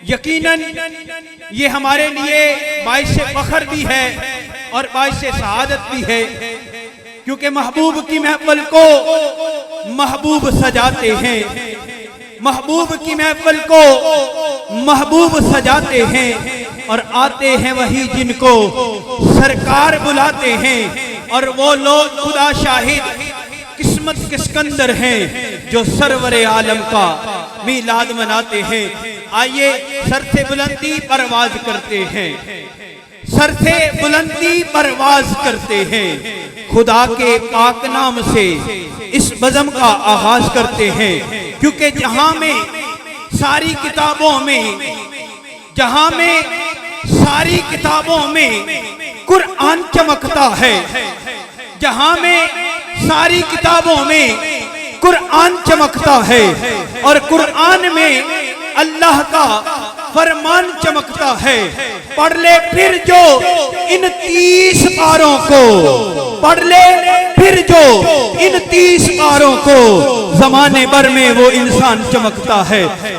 यकीनन ये हमारे लिए बाइस फख्र भी है और बाइस शहादत भी है, क्योंकि महबूब की महफिल को महबूब सजाते हैं, महबूब की महफिल को महबूब सजाते हैं, और आते हैं वही जिनको सरकार बुलाते हैं। और वो लोग खुदा शाहिद किस्मत के सिकंदर हैं जो सरवरे आलम का मीलाद मनाते हैं। आइए सर से बुलंदी परवाज करते हैं, सर से बुलंदी परवाज करते हैं, खुदा के पाक नाम से इस बज़म का आगाज करते हैं। क्योंकि जहां में सारी किताबों में, जहां में सारी किताबों में कुरान चमकता है, जहां में सारी किताबों में कुरान चमकता है, और कुरान में अल्लाह का फरमान चमकता है। पढ़ ले फिर जो इन 30 पारों को, पढ़ ले फिर जो इन 30 पारों को, जमाने भर में वो इंसान चमकता है।